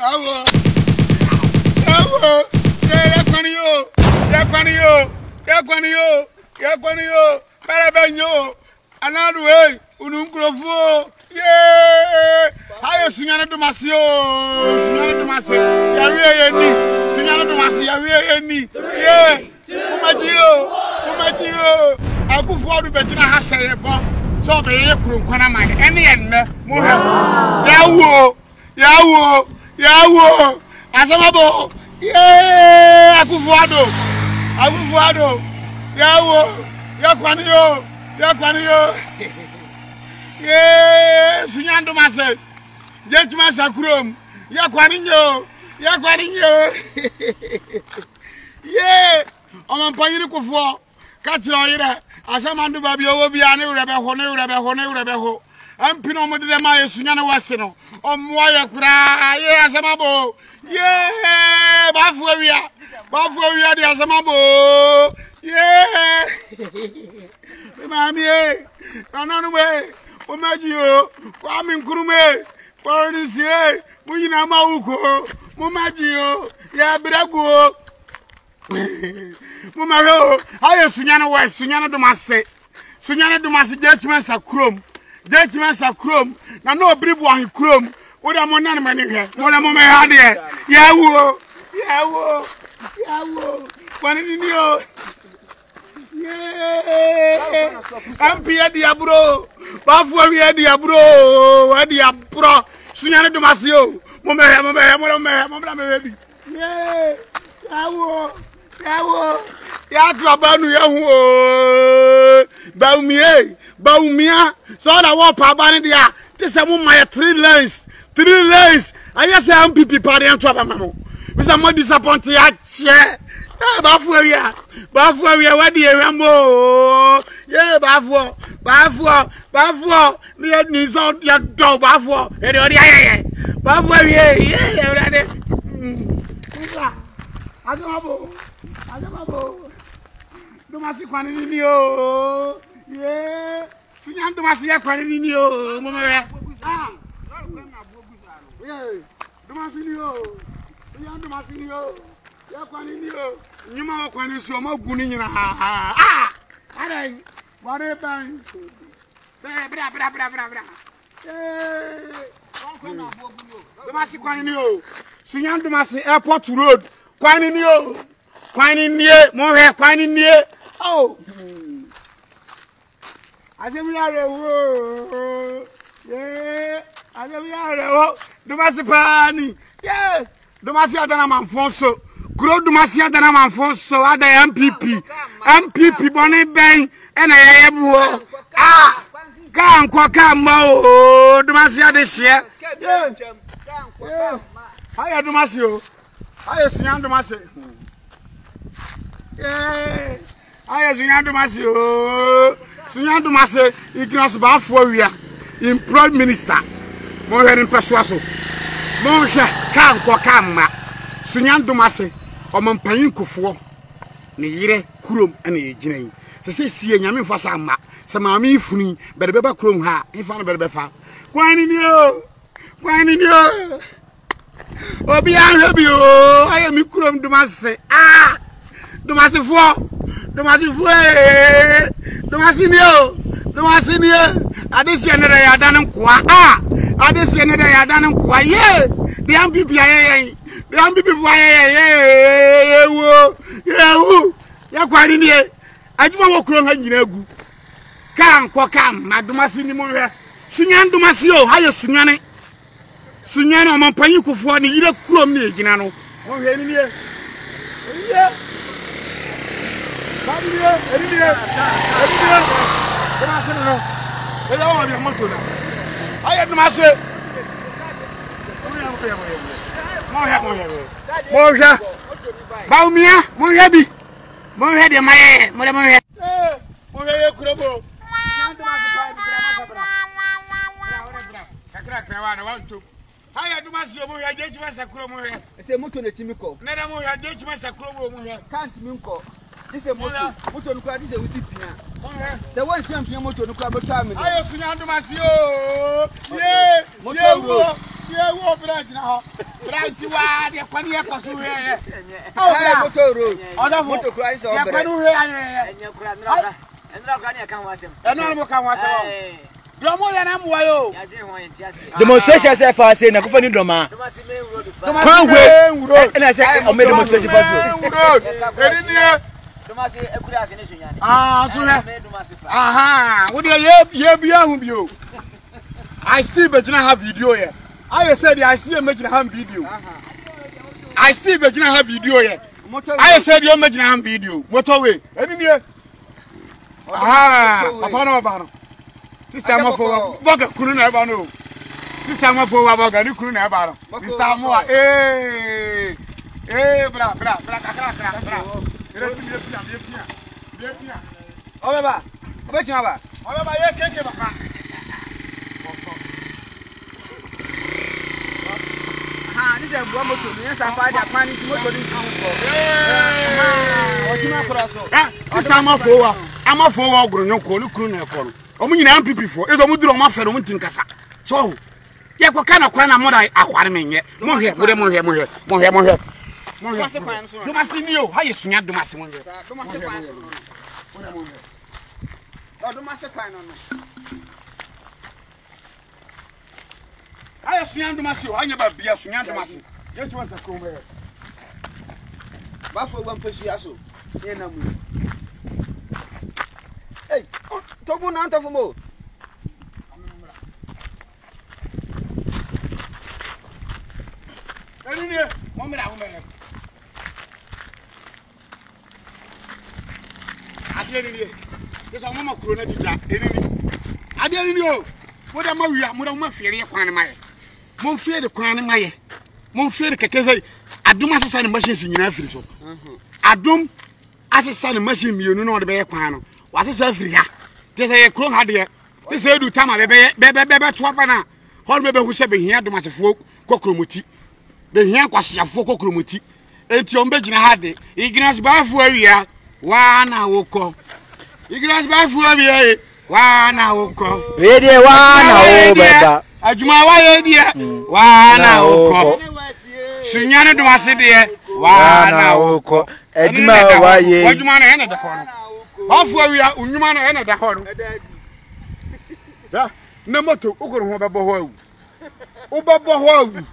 Awo. Yakwaniyo. Karabenyo. Anadu hey. Ununkrofo. Yeah. Hayo sunyana dumasio. Sunyana dumasi. Yawiye yeni. Sunyana dumasi yawiye yeni. Yeah. Umajio. Akufuadu betina haseye bon. So be ye kurunkwana man. Eni enne. Muhe. Yawo. Asamabo. Yeah. Akufuado. Yawo. Yakwaniyo. Yeah, Sunyando Mase. Judgment Sacrum. Yaquarinho. Yeah, on a payrico for Catchroira. As a man to Babio, Biani, Rebeho. I'm Pinomo de Maya Sunyana Westeno. On Wire Cry, yes, Amabo. Yeah, Bafuria, the Asamabo. Yeah, Mammy, run away. Omajio, Kwame Nkrumah, Paradise, Muyina Mauko, Mumajio, ya Brago, Mumaro, I Sunyana West, Sunyana Dumase, Judgment Sacrum, no brief one chrome, what am I not money here? What am I had here? Yawo, one in you. Yeah, I'm Pierre Diabro. Bafuria Diabro, Diabro, Sunyana Dumasio, Mama, baby. Yeah, Yawo, Yatrabanu, Baumia, so I walk Pabania. This is my 3 lanes. I just am people party and trouble, Mamma. With a more disappointed chair. Bafuria, where the Rambo? Yeah, Bafuo, the knees on your dog, Bafuo, and yeah, I don't know. Domasi Quaninio, yeah, Suyan Domasia Quaninio, Mamma. Domasinio. Yaquaninio, you know, when it's your mouth, Gunin. I don't. What a bang. Domasi Quaninio, Suyan Domasi Airport Road, Quaninio, Mohe, Quaninio. Oh, I said we are a yeah, I said we are a Domasi Pani, yeah, Domasi Adana Fonso. Grow Dumasia than I'm for so other MPP Bonnie Bang and I am come Quacamo Dumasia this year. I Dumasio. I am Suyan Dumasi. Yeah, I am Suyan Dumasi. Ignorance about 4 years. Employed minister. More in Persuaso. More come Quacama. Suyan Dumasi. Oman payin kofo ne yire kurom ene yegina se sie nyame mfasa ama se maami funi bedebeba kurom ha ifa no bedebefa kwani ni o obi anhebi o ayemi kurom Dumasi Dumasi ni adesi ene ya danen kwa ye the MPP aye the MPP Yaquaninio, I do not crown Hanginagu. Come, my Dumasi ni Moya. Suyan Dumasio, higher Sunyana, Mampayuko for the Ida Crum near Ginano. Oh, here. I had Dumasi. Moja, Baumia, Moyabi, Moya, my Moya, Kurabo. I had Dumasio, Moya, Judgment Sacrum. I say, Mutu Timico. Nadamoya, Judgment Sacrum. Can't Minko. This is Mutu Quadis, a recipient. There was something Mutu Quabotam. I am Dumasio. Yeah, walk right now. Right, you are the funny echo. Oh, motor road. Other motor cries or and your grandmother. And no granny can watch him. And no can watch him. You're more than I'm wild. Demonstration say for say na kufa ni drama. Come way. And I say I made demonstration for you. Aha, what you be on you? I still bet you have video here. I said I still making a video. I still bet you have video here. I said you're making a video. Motorway. Any here? Aha, upon Sister Mofo, Boga couldn't ever know. Sister Mofo, Boga, you couldn't ever. Mr. Moa, bra. Oh, Baba, bet you have. Oh, Baba, you can't give a crack. This is one motor. Yes, I find that man is motor. Sister Mofo, I'm a forward grown, no call. Omu nyina MPP for ezo mu duro ma fere mu tinkasa so ye ko kana kwana mo da akware menye mo hwe no masini yo ha yesunya do mase mo hwe do mase kwan no do mase kwan no ha yesunya do mase yo anya ba bia sunya do mase ye ti wasa ko me ba fo gwan pesu aso ye na mu hey Tobu na anta fumo. Eni ni, mo mira ho mere. Ade ni ni. Ke so mo ma kuro na dija, eni ni. Ade ni ni o. Mo da ma wia, mo da ma fiere kwan ma ye. Mo fiere kwan ma ye. Mo fiere keke sei. Adum asesa ni machine si nyina afiri so. Adum asesa ni machine mienu na o de be ye kwan no. Wasesa afiri ha. Say Kron had here. They say do time bebe twapana. Hol bebe hu se be hia do matefo kokromuti. Be hia kwasiafo kokromuti. Enti ombe gina hade. Ignas bafu awia. Wa na woko. Ignas bafu awia. Wa na woko. We dey wa na wo beba. Ajuma wa ye dia. Wa na woko. Sunyane do ase de. Wa na woko. Ajuma wa ye. Ajuma na ene de kono. Bafu awia unyuma na ene de kono. Ya, na moto ukoro ho bebo ho awu. Ubebo ho awu.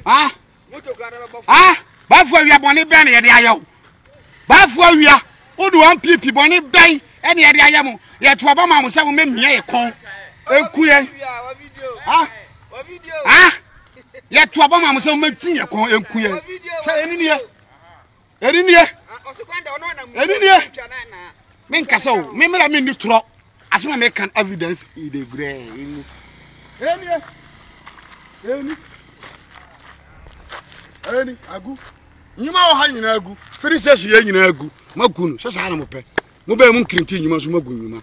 Ah? Moto kra na bebo. Ah? Bafu awia boni ben ye de ayo. Bafu awia, odu 1 pp boni ben ene ye de ayamo. Ye to aba ma mo se mo memia ye kon. Ekuye. Ah? Wa video. Ah? Ye to aba ma mo se mo metwi ye kon ekuye. Ka eni ne ye. Eni ne ye. Osekwanda ono na mu. Eni ne ye. Men kasa o, me mera me ni tro. Asema me can evidence in the gray. Eni agu. Nyuma o ha nyina agu. Free station ye nyina agu. Magunu, so sa na mo pe. Mo be mu krinti nyuma so magu nyuma.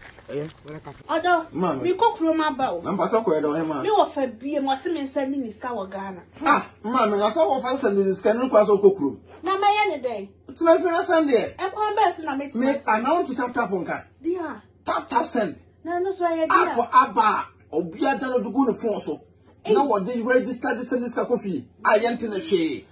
Odo, mi kokro ma ba o. Na mpato ko edo he ma. Mi wo fa bie mo se me send ni ska wo Ghana. Ah, ma me na so wo fa send ni ska ni kwa so kokro. Na ma ye ne dey. Tina fe send there. E kwa bet na me. Me announce tap nka. Dia. Tap send. Na no so ye dia. Apo aba obia da no dugu ne phone so. Na wo dey register the send ska kofi. Ayente na hwe.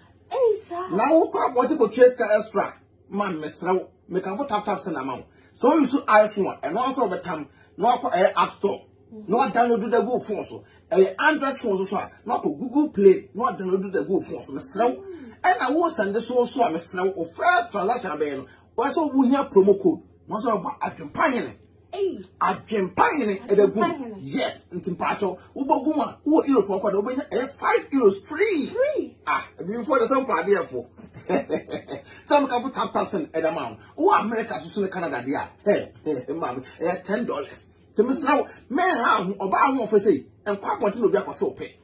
Sir. Na wo kwa bo ko trace extra. Man mesra me kan fo tap send amount. So you so iPhone and also over time no App Store. No download the Google phone so. Android phone so no Google Play no download the Google phone so mesra. And I will send this also mesra o first transaction be no. We so we hear promo code. No so about adwempanye. Adwempanye e the good. Yes, ntimpacho. Uboguma wo Europe kwa do benya 5 euros free. Ah, before the some party for. Some can tap send at amount. Oh, America so Canada there. Hey, mama, $10. To miss now, man, how about one for say, and quite want to be a so pay.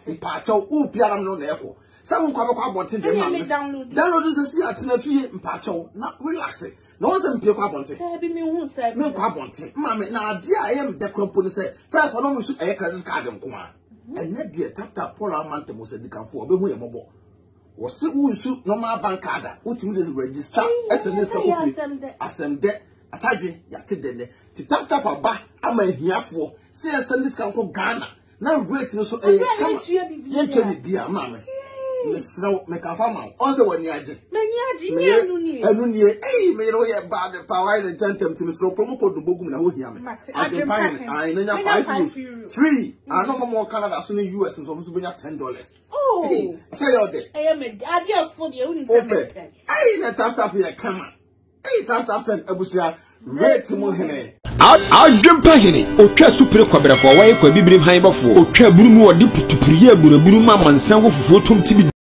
In Pacho, who Piaram no echo. Some come up wanting them. Download this see at a fee in Pacho, not relaxing. No one's Pio wanted. Me wanting. Mammy, now, dear, I am the company said, first one, we should a credit card and come on. And that dear tap Polar Mountain was a decaf for a way mobile. Was it who shoot normal bank card, which means register SNS coffee. Ascend there, a type, yated to tap a bar, I'm a here for, say, send this can call Ghana. Now, rate no so a come, dear, mamma. mesrew me ka fa ma on se wani age Many aji, enu nie me ro ye bad power and tentem to mesrew promo code bogum na ho hia me I nanya 5 free I no more Canada so in US so so benya $10 oh say your day I am a daddy for the only family na tap here come tap abusia rate mo hene Adwem pahene otwa supre kwabrafo waye kwa bibrim han bafo otwa burumu odi putupuriye buraburu ma mansan wo fufuo tom tibi